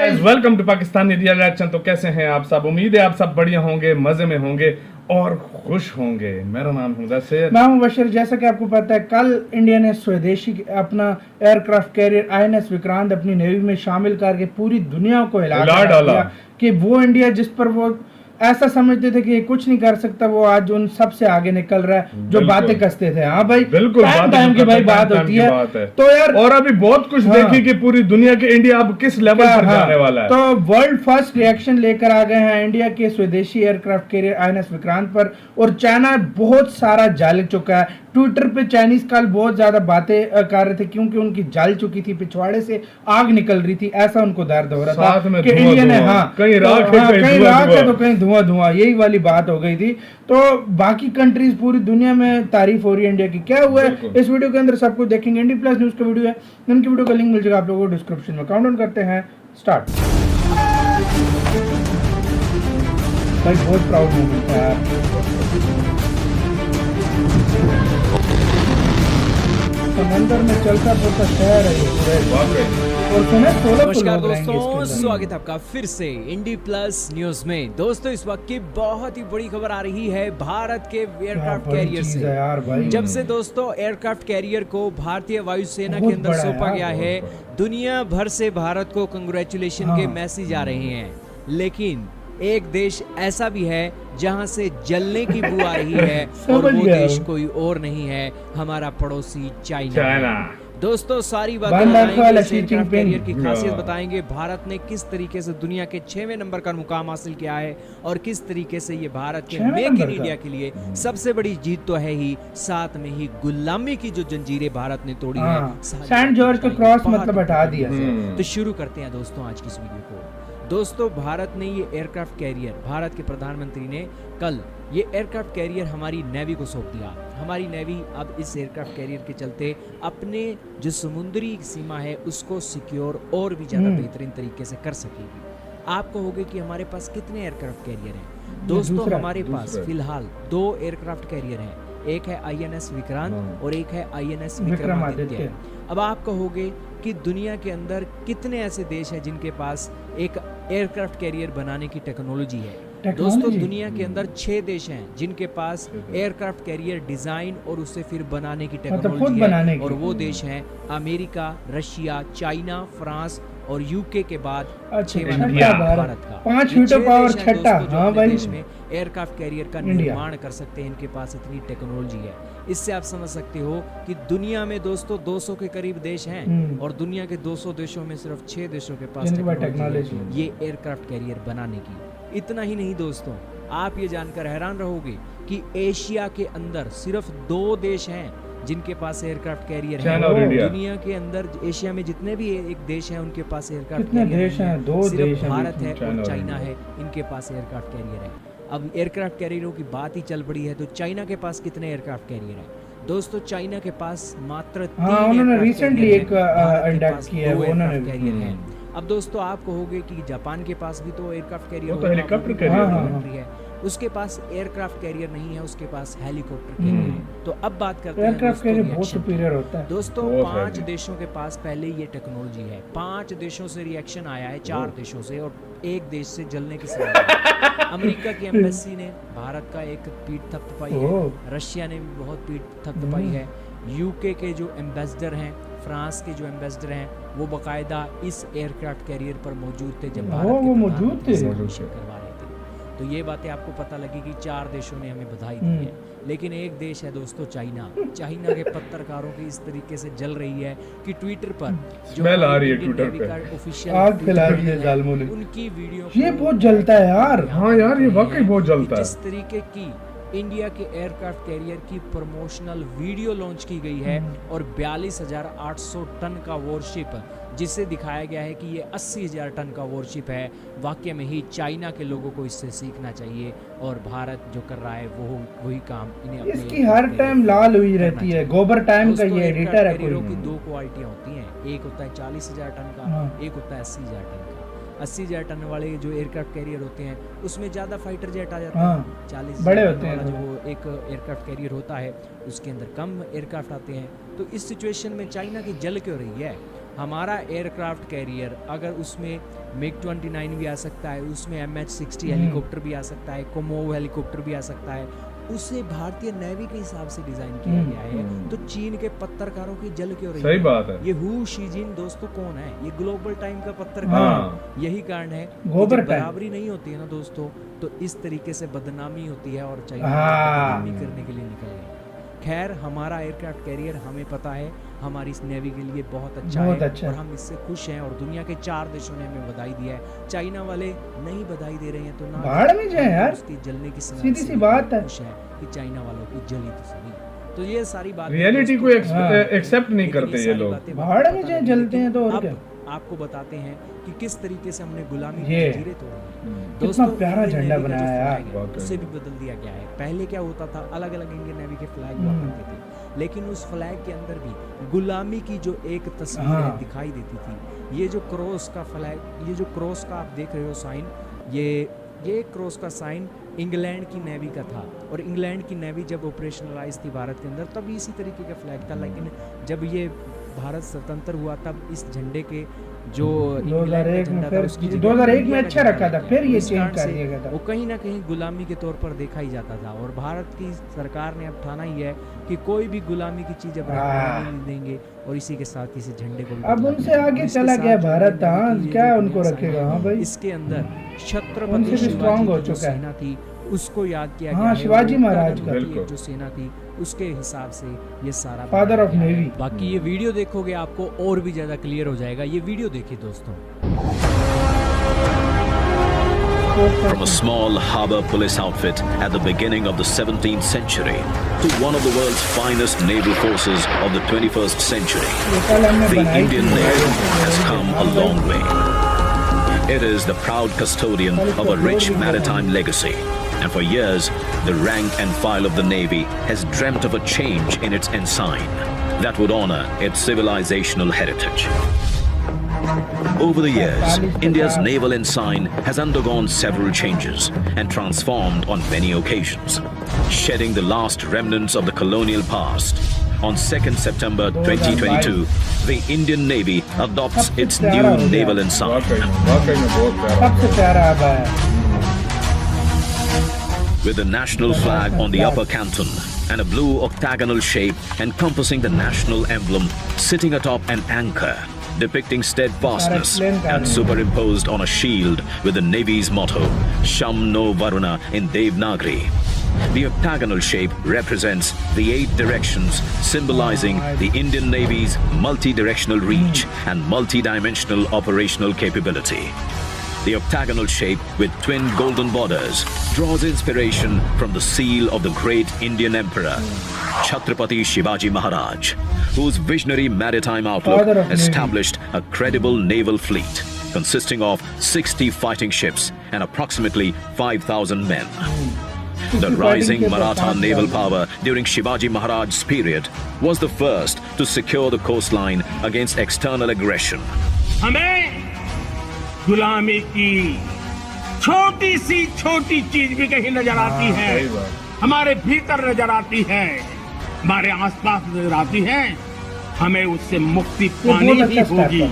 Welcome to Pakistani real reaction. तो कैसे हैं आप सब? उम्मीद है आप सब बढ़िया होंगे, मजे में होंगे और खुश होंगे। मेरा नाम है मुदस्सिर। मैं हूं बशीर। जैसा कि आपको पता है, कल इंडिया ने स्वदेशी अपना एयरक्राफ्ट कैरियर INS विक्रांत अपनी नेवी में शामिल करके पूरी दुनिया को हिला डाला कि वो इंडिया जिस पर वो ऐसा समझते थे कि ये कुछ नहीं कर सकता, वो आज उन सबसे आगे निकल रहा है जो बातें कसते थे। हाँ भाई, बिल्कुल टाइम की भाई बात होती है। तो यार और अभी बहुत कुछ देखी कि पूरी दुनिया के इंडिया अब किस लेवल पर जाने वाला है। तो वर्ल्ड फर्स्ट रिएक्शन लेकर आ गए हैं इंडिया के स्वदेशी एयरक्राफ्ट कैरियर INS विक्रांत पर, और चाइना बहुत सारा जल चुका है। ट्विटर पे चाइनीज कल बहुत ज्यादा बातें कर रहे थे क्योंकि उनकी जल चुकी थी, पिछवाड़े से आग निकल रही थी, ऐसा उनको दर्द हो रहा था कि इंडिया ने कहीं राख है तो कहीं धुआं, यही वाली बात हो गई थी। तो बाकी कंट्रीज पूरी दुनिया में तारीफ हो रही है इंडिया की। क्या हुआ है इस वीडियो के अंदर सब कुछ देखेंगे। इंडी प्लस न्यूज का वीडियो है, उनकी वीडियो का लिंक मिल जाएगा आप लोगों को डिस्क्रिप्शन में। काउंटडाउन करते हैं, स्टार्ट। भाई बहुत प्राउड मोमेंट है यार। समंदर में चलता फिरता शहर है। नमस्कार दोस्तों, स्वागत है आपका फिर से इंडी प्लस न्यूज में। दोस्तों इस वक्त की बहुत ही बड़ी खबर आ रही है भारत के एयरक्राफ्ट कैरियर से। जब से दोस्तों एयरक्राफ्ट कैरियर को भारतीय वायुसेना के अंदर सौंपा गया है, दुनिया भर से भारत को कंग्रेचुलेशन के मैसेज आ रहे हैं। लेकिन एक देश ऐसा भी है जहां से जलने की बू आ रही है और वो देश कोई और नहीं है, हमारा पड़ोसी चाइना। दोस्तों सारी बातें कैरियर की खासियत बताएंगे, भारत ने किस तरीके से दुनिया के 6वें नंबर का मुकाम हासिल किया है और किस तरीके से ये भारत के मेक इन इंडिया के लिए सबसे बड़ी जीत तो है ही, साथ में ही गुलामी की जो जंजीरें भारत ने तोड़ी है, सेंट जॉर्ज का क्रॉस मतलब हटा दिया। तो शुरू करते हैं दोस्तों आज की इस वीडियो को। दोस्तों भारत ने ये एयरक्राफ्ट कैरियर, भारत के प्रधानमंत्री ने कल ये एयरक्राफ्ट कैरियर हमारी नेवी को सौंप दिया। हमारी नेवी अब इस एयरक्राफ्ट कैरियर के चलते अपने जो समुद्री सीमा है उसको सिक्योर और भी ज़्यादा बेहतरीन तरीके से कर सकेगी। आप कहोगे कि हमारे पास कितने एयरक्राफ्ट कैरियर हैं? दोस्तों हमारे पास फिलहाल 2 एयरक्राफ्ट कैरियर हैं, एक है INS विक्रांत और एक है INS विक्रमादित्य। अब आप कहोगे कि दुनिया के अंदर कितने ऐसे देश हैं जिनके पास एक एयरक्राफ्ट कैरियर बनाने की टेक्नोलॉजी है? दोस्तों दुनिया के अंदर 6 देश हैं जिनके पास एयरक्राफ्ट कैरियर डिजाइन और उसे फिर बनाने की टेक्नोलॉजी है, और वो देश हैं अमेरिका, रशिया, चाइना, फ्रांस और UK के बाद 6वां नंबर भारत का। 5 हीटर पावर छठा। हाँ भाई, देश में एयरक्राफ्ट कैरियर का निर्माण कर सकते हैं, इनके पास इतनी टेक्नोलॉजी है। इससे आप समझ सकते हो कि दुनिया में दोस्तों 200 के करीब देश हैं और दुनिया के 200 देशों में सिर्फ 6 देशों के पास टेक्नोलॉजी है ये एयरक्राफ्ट कैरियर बनाने की। इतना ही नहीं दोस्तों, आप ये जानकर हैरान रहोगे कि एशिया के अंदर सिर्फ 2 देश हैं जिनके पास एयरक्राफ्ट कैरियर है। दुनिया के अंदर एशिया में जितने भी एक देश हैं उनके पास एयरक्राफ्ट कैरियर है, 2 देश, भारत है और चाइना है, इनके पास एयरक्राफ्ट कैरियर है। अब एयरक्राफ्ट कैरियरों की बात ही चल पड़ी है तो चाइना के पास कितने एयरक्राफ्ट कैरियर है? दोस्तों चाइना के पास मात्र 3 उन्होंने रिसेंटली एक इंडक्ट किया है, वो उन्होंने कैरियर है। अब दोस्तों आप कहोगे कि जापान के पास भी तो एयरक्राफ्ट कैरियर तो हेलीकॉप्टर कैरियर है, उसके पास एयरक्राफ्ट कैरियर नहीं है, उसके पास हेलीकॉप्टर कैरियर है। तो अब बात करते हैं एयरक्राफ्ट कैरियर बहुत सुपीरियर होता है दोस्तों। 5 देशों के पास पहले ये टेक्नोलॉजी है, 5 देशों से रिएक्शन आया है, 4 देशों से और 1 देश से जलने की सलाह। अमेरिका की एम्बेसी ने भारत का एक पीठ थपथपाई है, रशिया ने भी बहुत पीठ थपथपाई है, UK के जो एम्बेसडर हैं, फ्रांस के जो एम्बेसडर हैं, वो बाकायदा इस एयरक्राफ्ट कैरियर पर मौजूद थे जब भारत के मौजूद थे करवा रहे थे। तो ये बातें आपको पता लगी कि 4 देशों ने हमें बधाई दी है। लेकिन एक देश है दोस्तों चाइना। चाइना के पत्रकारों की इस तरीके से जल रही है कि ट्विटर पर जो ऑफिशियल उनकी वीडियो ये बहुत जलता है यार। हाँ यार, ये वाकई बहुत जलता है। जिस तरीके की इंडिया के एयरक्राफ्ट कैरियर की प्रमोशनल वीडियो लॉन्च की गई है और 42,800 टन का वॉरशिप, जिससे दिखाया गया है कि ये 80,000 टन का वॉरशिप है। वाकई में ही चाइना के लोगों को इससे सीखना चाहिए और भारत जो कर रहा है वो वही काम इन्हें इसकी हर टाइम लाल हुई रहती है। गोबर टाइम का ये एडिटर है। कैरियरों की 2 क्वालिटियां होती हैं, एक होता है 40,000 टन का, एक होता है 80,000 टन का। 80,000 टन वाले जो एयरक्राफ्ट कैरियर होते हैं उसमें ज़्यादा फाइटर जेट आ जाते हैं। 40 बड़े होते हैं जो वो एक एयरक्राफ्ट कैरियर होता है उसके अंदर कम एयरक्राफ्ट आते हैं। तो इस सिचुएशन में चाइना की जल क्यों रही है? हमारा एयरक्राफ्ट कैरियर अगर उसमें MiG-29 भी आ सकता है, उसमें MH-60 हेलीकॉप्टर भी आ सकता है, कोमोव हेलीकॉप्टर भी आ सकता है, उसे भारतीय नेवी के हिसाब से डिजाइन किया गया है। तो चीन के पत्रकारों की जल क्यों रही सही बात है। ये हू शीजिन दोस्तों कौन है? ये ग्लोबल टाइम का पत्रकार है। यही कारण है कि जब बराबरी नहीं होती है ना दोस्तों, तो इस तरीके से बदनामी होती है और चाहिए बदनामी करने के लिए निकल गए। खैर, हमारा एयरक्राफ्ट कैरियर हमें पता है हमारी इस नेवी के लिए बहुत अच्छा है और हम इससे खुश हैं और दुनिया के 4 देशों ने हमें बधाई दिया है। चाइना वाले नहीं बधाई दे रहे हैं तो ना भाड़ में जाए यार, उसकी जलने की सीधी सी बात है। खुश है कि चाइना वालों की जली तो सही। तो ये सारी बात रियलिटी को एक्सेप्ट नहीं करते ये लोग, भाड़ में जाए जलते हैं तो और क्या। आपको बताते हैं कि किस तरीके से हमने गुलामी ये की जंजीरें तोड़ी। कितना प्यारा झंडा बनाया यार, उसे भी बदल दिया गया है। पहले क्या होता था, अलग अलग इंडियन नेवी के फ्लैग हुआ करते थे, लेकिन उस फ्लैग के अंदर भी गुलामी की जो एक तस्वीर दिखाई देती थी। ये जो क्रॉस का फ्लैग, ये जो क्रॉस का आप देख रहे हो साइन, ये क्रॉस का साइन इंग्लैंड की नेवी का था और इंग्लैंड की नेवी जब ऑपरेशनलाइज थी भारत के अंदर तब इसी तरीके का फ्लैग था। लेकिन जब ये भारत स्वतंत्र हुआ तब इस झंडे के जो 2001 में अच्छा रखा था, फिर ये चेंज कर दिया गया था। वो कहीं ना कहीं गुलामी के तौर पर देखा ही जाता था और भारत की सरकार ने अब ठाना ही है कि कोई भी गुलामी की चीज अब नहीं देंगे और इसी के साथ इसी झंडे को अब उनसे आगे चला गया भारत। क्या उनको रखेगा? हाँ भाई, इसके अंदर छत्रपति शिवाजी जो सेना थी उसको याद किया गया। शिवाजी महाराज का जो सेना थी उसके हिसाब से ये सारा फादर ऑफ नेवी। बाकी ये वीडियो देखोगे आपको और भी ज्यादा क्लियर हो जाएगा। ये वीडियो देखिए दोस्तों। From a small harbor police outfit at the beginning of the 17th century to one of the world's finest naval forces of the 21st century, the Indian Navy has come a long way. It is the proud custodian of a rich maritime legacy, and for years, the rank and file of the Navy has dreamt of a change in its ensign that would honor its civilizational heritage. Over the years, India's naval ensign has undergone several changes and transformed on many occasions, shedding the last remnants of the colonial past. On 2nd September 2022, the Indian Navy adopts its new naval ensign. With the national flag on the upper canton and a blue octagonal shape encompassing the national emblem sitting atop an anchor, depicting steadfastness and superimposed on a shield with the Navy's motto, Sham No Varuna in Devanagari. The octagonal shape represents the 8 directions, symbolizing the Indian Navy's multi-directional reach and multi-dimensional operational capability. The octagonal shape with twin golden borders draws inspiration from the seal of the great Indian Emperor, Chhatrapati Shivaji Maharaj, whose visionary maritime outlook established a credible naval fleet consisting of 60 fighting ships and approximately 5,000 men. The rising Maratha naval power during Shivaji Maharaj's period was the first to secure the coastline against external aggression. गुलामी की छोटी सी छोटी चीज भी कहीं नजर आती है, हमारे भीतर नजर आती है, हमारे आसपास नजर आती है, हमें उससे मुक्ति पानी ही होगी।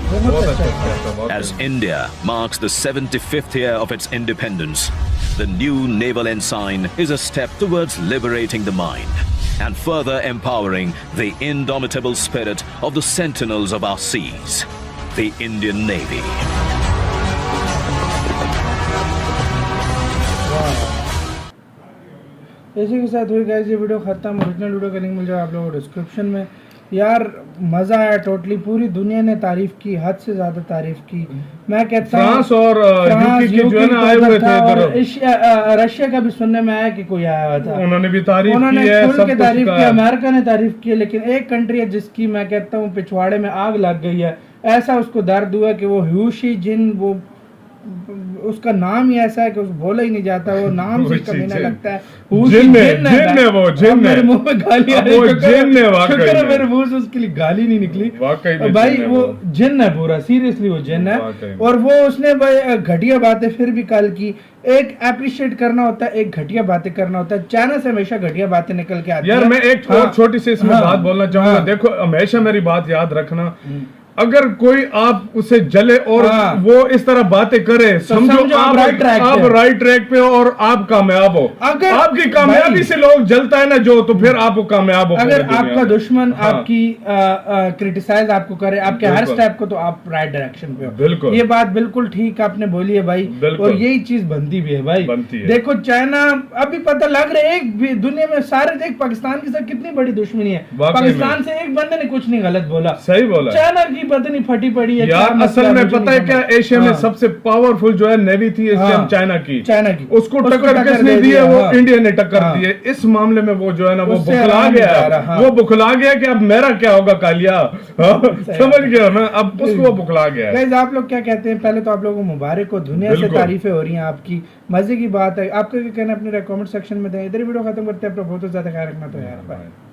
As India marks the 75th year of its independence, the new naval ensign is a step towards liberating the mind and further empowering the indomitable spirit of the sentinels of our seas, the Indian Navy. इसी के साथ हुई guys ये video खत्म। Original video का link मिल जाएगा आप लोगों को डिस्क्रिप्शन में। यार मजा आया टोटली, पूरी दुनिया ने तारीफ की, हद से ज्यादा तारीफ की। मैं कहता हूं फ्रांस और यूके जो है ना आए हुए थे, रशिया का भी सुनने में आया कि कोई आया हुआ था, उन्होंने भी तारीफ की है, उन्होंने सब कुछ तारीफ की, अमेरिका ने तारीफ की। लेकिन एक कंट्री है जिसकी मैं कहता हूँ पिछवाड़े में आग लग गई है, ऐसा उसको दर्द हुआ कि वो हू शीजिन, वो उसका नाम ही ऐसा है कि उसको बोला ही नहीं जाता, वो नाम से कमीना लगता है। जिन है वो, जिन मेरे मुंह में गाली आ रही है, शुक्र है मेरे मुंह से उसके लिए गाली नहीं निकली। भाई वो जिन है पूरा, सीरियसली वो जिन है। और वो उसने भाई घटिया बातें फिर भी कल की। एक अप्रिशिएट करना होता है, एक घटिया बातें करना होता है। चाइना से हमेशा घटिया बातें निकल के आती है। यार मैं एक और छोटी सी इसमें बात बोलना चाहूंगा। देखो हमेशा मेरी बात याद रखना, अगर कोई आप उसे जले और हाँ। वो इस तरह बातें करे, समझो आप right track आप पे। राइट ट्रैक पे हो और आप कामयाब हो। अगर आपकी कामयाबी भाई- से लोग जलता है ना जो, तो फिर आप कामयाब हो। अगर पूरी दुनिया आपका में। दुश्मन हाँ। आपकी क्रिटिसाइज आपको करे आपके हर बिल्कुल। स्टेप को, तो आप राइट डायरेक्शन पे हो। बिल्कुल। ये बात बिल्कुल ठीक आपने बोली है भाई, बिल्कुल। और यही चीज बनती भी है भाई। बनती है। देखो चाइना अभी पता लग रहा है, एक भी दुनिया में सारे देख पाकिस्तान के साथ कितनी बड़ी दुश्मनी है। वाकई पाकिस्तान से एक बंदे ने कुछ नहीं गलत बोला, सही बोला। चाइना की पता नहीं फटी पड़ी है। यार क्या असल मसला में मुझे पता है नहीं क्या, समझ। एशिया में हाँ। सबसे पावरफुल जो है नेवी थी इस हाँ। टाइम चाइना की। उसको टक्कर किसने दे दी है? वो हाँ। इंडिया ने टक्कर हाँ। दी है। इस मामले में वो जो है ना वो उससे बुखला आराम गया जा है। रहा, हाँ। वो बुखला गया कि अब मेरा क्या होगा कालिया। हाँ, समझ गया मैं, अब उसको वो बुखला गया है। गाइस आप लोग क्या कहते हैं? पहले तो आप लोगों को मुबारक हो, दुनिया से बिल्कुल। तारीफें हो रही हैं आपकी, मजे की बात है। आपका क्या कहना है अपने कमेंट सेक्शन में दें। इधर ही वीडियो खत्म करते हैं। अपना बहुत ज्यादा ख्याल रखना तो यार, बाय।